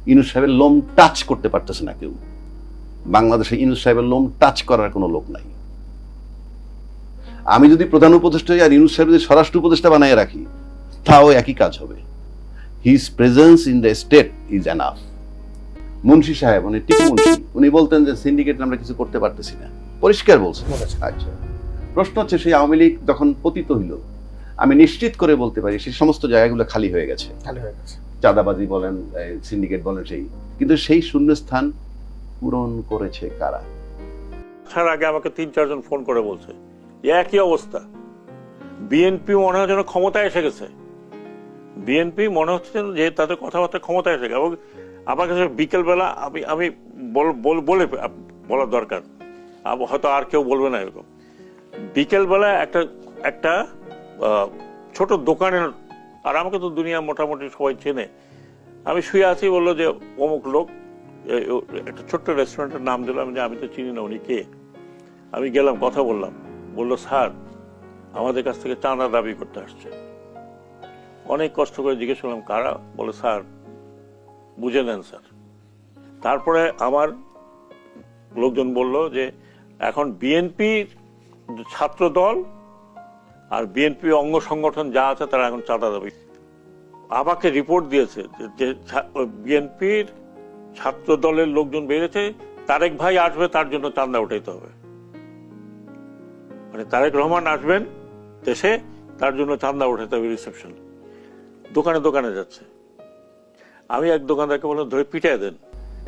ইউনূস সাহেবের লোম টাচ করতে পারতেছে না কেউ। বাংলাদেশে ইউনূস সাহেবের লোম টাচ করার কোনো লোক নাই। আমি যদি প্রধান উপদেষ্টা আর ইউনূস সাহেব যদি স্বরাষ্ট্র উপদেষ্টা বানায় রাখি, তাও একই কাজ হবে। His presence in the state is enough. Munshi সাহেব, উনি টিপু মুন্সি, উনি বলতেন যে সিন্ডিকেট আমরা কিছু করতে পারতেছি না, পরিষ্কার বলছেন। আচ্ছা, প্রশ্ন হচ্ছে সেই আওয়ামী লীগ যখন পতিত হইল, আমি নিশ্চিত করে বলতে পারি সেই সমস্ত জায়গাগুলো খালি হয়ে গেছে। চাঁদাবাজি বলেন, সিন্ডিকেট বলেন, কিন্তু সেই শূন্যস্থান পূরণ করেছে কারা? তার আগে আমাকে ৩-৪ জন ফোন করে বলছে একই অবস্থা, বিএনপি মনে হয় যেন ক্ষমতায় এসে গেছে, বিএনপি মনে হচ্ছে যেন যে তাদের কথাবার্তা ক্ষমতায় এসে গেছে। এবং আমার কাছে বিকেলবেলা আমি বলার দরকার, হয়তো আর কেউ বলবে না এরকম, বিকেলবেলা একটা ছোট দোকানের, আর আমাকে তো দুনিয়া মোটামুটি সবাই চেনে, আমি শুয়ে আছি, বললো যে অমুক লোক, একটা ছোট্ট রেস্টুরেন্টের নাম দিলাম, যে আমি তো চিনি না উনি কে। আমি গেলাম, কথা বললাম, বললো স্যার আমাদের কাছ থেকে চাঁদা দাবি করতে আসছে। অনেক কষ্ট করে জিজ্ঞেস করলাম কারা, বলে স্যার বুঝে নেন স্যার। তারপরে আমার লোকজন বলল যে এখন বিএনপি ছাত্র দল আর বিএনপি অঙ্গ সংগঠন যা আছে তারা এখন চাঁদা দাবি। আমাকে রিপোর্ট দিয়েছে যে বিএনপির ছাত্র দলের লোকজন বেরিয়েছে, তারেক ভাই আসবে, তার জন্য চাঁদা উঠাইতে হবে। মানে তারেক রহমান আসবেন দেশে, তার জন্য চাঁদা উঠাইতে হবে, রিসেপশন। দোকানে দোকানে যাচ্ছে। আমি এক দোকানদারকে বললাম ধরে পিটাই দেন।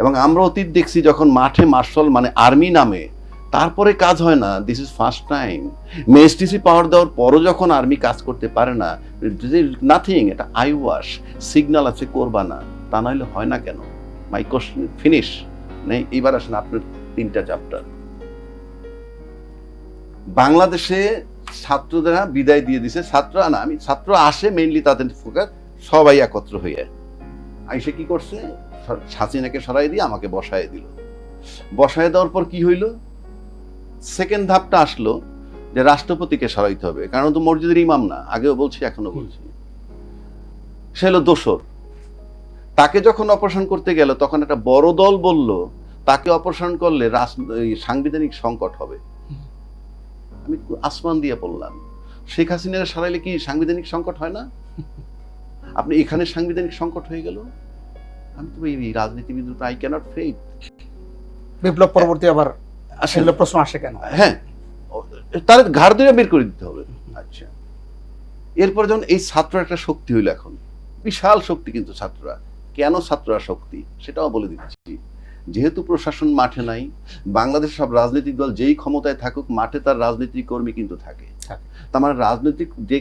এবং আমরা অতীত দেখছি যখন মাঠে মার্শাল মানে আর্মি নামে, তারপরে কাজ হয় না। This is first time. মেএসটিসি পাওয়ার দেওয়ার পরও যখন আর্মি কাজ করতে পারে না, নাথিং, এটা আই ওয়াশ, সিগন্যাল আছে, করবা না, তা নাহলে হয় না কেন? মাই কোশ্চেন ফিনিশ নেই। এইবার আসেন আপনার 3টা চ্যাপ্টার। বাংলাদেশে ছাত্ররা বিদায় দিয়ে দিছে, ছাত্র আসে মেইনলি, তাদের ফোকাস সবাই একত্র হয়ে আইসে কি করছে, হাসিনাকে সরাই দিয়ে আমাকে বসায় দিল। বসায় দেওয়ার পর কি হইল, সেকেন্ড ধাপটা আসলো যে রাষ্ট্রপতিকে সরাইতে হবে, কারণ তো মসজিদের ইমাম না, আগেও বলছি এখনো বলছি, সে হলো দোসর। তাকে যখন অপারেশন করতে গেল, তখন একটা বড় দল বলল তাকে অপারেশন করলে সাংবিধানিক সংকট হবে। আমি আসমান দিয়ে বললাম, শেখ হাসিনার সরাইলে কি সাংবিধানিক সংকট হয় না? আপনি এখানে সাংবিধানিক সংকট হয়ে গেল। আমি তো এই রাজনীতিবিদ, আই ক্যানট ফেইথ। বিপ্লব পরবর্তী আবার আসলে প্রশ্ন আসে কেন? হ্যাঁ, তার ঘাড় ধরে বের করে দিতে হবে। আচ্ছা, এরপর যখন এই ছাত্র একটা শক্তি হইল, এখন বিশাল শক্তি, কিন্তু ছাত্ররা কেন ছাত্ররা শক্তি সেটাও বলে দিচ্ছি। যেহেতু প্রশাসন মাঠে নাই, বাংলাদেশের সব রাজনৈতিক দল যেই ক্ষমতায় থাকুক, মাঠে তার রাজনৈতিক কর্মী কিন্তু থাকে। তার মানে রাজনৈতিক যে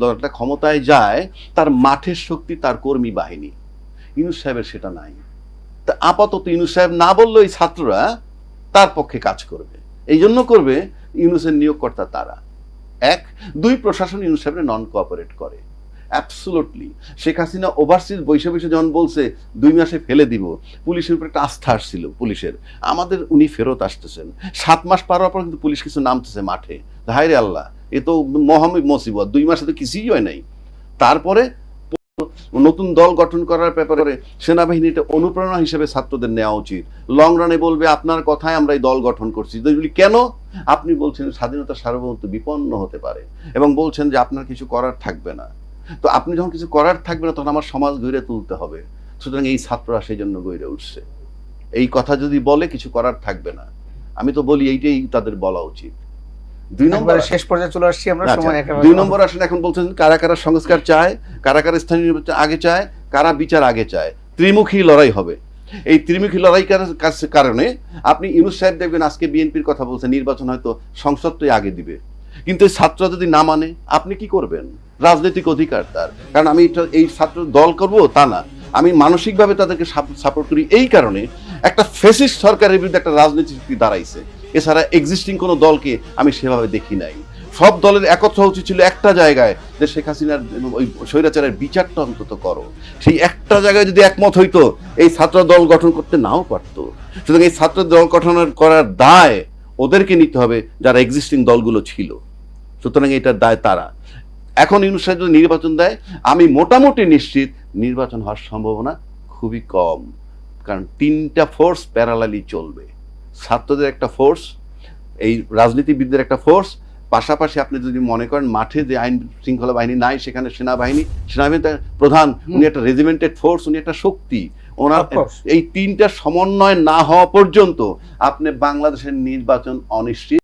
দলটা ক্ষমতায় যায়, তার মাঠের শক্তি তার কর্মী বাহিনী। ইউনূস সাহেবের সেটা নাই। তা আপাতত ইউনূস সাহেব না বললেও এই ছাত্ররা তার পক্ষে কাজ করবে। এই জন্য করবে, ইউনূসের নিয়োগকর্তা তারা। 1, 2, প্রশাসন ইউনূস সাহেবের নন কোঅপারেট করে অ্যাবসলুটলি। শেখ হাসিনা ওভারসিজ বৈশে বৈশে যখন বলছে 2 মাসে ফেলে দিব, পুলিশের উপর একটা আস্থা আসছিল পুলিশের, আমাদের উনি ফেরত আসতেছেন। 7 মাস পার হওয়ার পর কিন্তু পুলিশ কিছু নামতেছে মাঠে, হায় রে আল্লাহ, এ তো মহামী মুসিবত, 2 মাসে তো কিছুই হয় নাই। তারপরে নতুন দল গঠন করার ব্যাপারে সেনাবাহিনীটা অনুপ্রেরণা হিসেবে ছাত্রদের নেওয়া উচিত। লং রানে বলবে আপনার কথায় আমরা এই দল গঠন করছি। কেন? আপনি বলছেন স্বাধীনতা সার্বভৌমত্ব বিপন্ন হতে পারে, এবং বলছেন যে আপনার কিছু করার থাকবে না। তো আপনি যখন কিছু করার থাকবে না, তখন আমার সমাজ গড়ে তুলতে হবে। সুতরাং এই ছাত্ররা সেই জন্য গড়ে উঠছে। এই কথা যদি বলে কিছু করার থাকবে না, আমি তো বলি এইটাই তাদের বলা উচিত। 2 নম্বর, শেষ পর্যায়ে চলে আসছি আমরা, সময় একেবারে। 2 নম্বর আসেন, এখন বলছেন কারা কারা সংস্কার চায়, কারা কারা স্থানীয় নির্বাচন আগে চায়, কারা বিচার আগে চায়। ত্রিমুখী লড়াই হবে। এই ত্রিমুখী লড়াই কারণে আপনি ইউনূস সাহেব দেখবেন আজকে বিএনপির কথা বলছে, নির্বাচন হয়তো সংসদটাই আগে দিবে, কিন্তু এই ছাত্ররা যদি না মানে, আপনি কি করবেন? রাজনৈতিক অধিকার তার। কারণ আমি এই ছাত্র দল করব তা না, আমি মানসিকভাবে তাদেরকে সাপোর্ট করি। এই কারণে একটা ফ্যাসিস্ট সরকারের বিরুদ্ধে একটা রাজনীতি দাঁড়াইছে। এছাড়া এক্সিস্টিং কোনো দলকে আমি সেভাবে দেখি নাই। সব দলের একত্র উচিত ছিল একটা জায়গায়, যে শেখ হাসিনার ওই স্বৈরাচারের বিচারটা অন্তত করো। সেই একটা জায়গায় যদি একমত হইতো, এই ছাত্র দল গঠন করতে নাও পারতো। সুতরাং এই ছাত্র দল গঠন করার দায় ওদেরকে নিতে হবে, যারা এক্সিস্টিং দলগুলো ছিল। সুতরাং এটার দায় তারা। এখন ইউনূস সাহেব যদি নির্বাচন দেয়, আমি মোটামুটি নিশ্চিত নির্বাচন হওয়ার সম্ভাবনা খুবই কম। কারণ তিনটা ফোর্স প্যারালালি চলবে। ছাত্রদের একটা ফোর্স, এই রাজনীতিবিদদের একটা ফোর্স, পাশাপাশি আপনি যদি মনে করেন মাঠে যে আইন শৃঙ্খলা বাহিনী নাই, সেখানে সেনাবাহিনী প্রধান, উনি একটা রেজিমেন্টেড ফোর্স, উনি একটা শক্তি। ওনার Of course. এই তিনটা সমন্বয় না হওয়া পর্যন্ত আপনি বাংলাদেশের নির্বাচন অনিশ্চিত।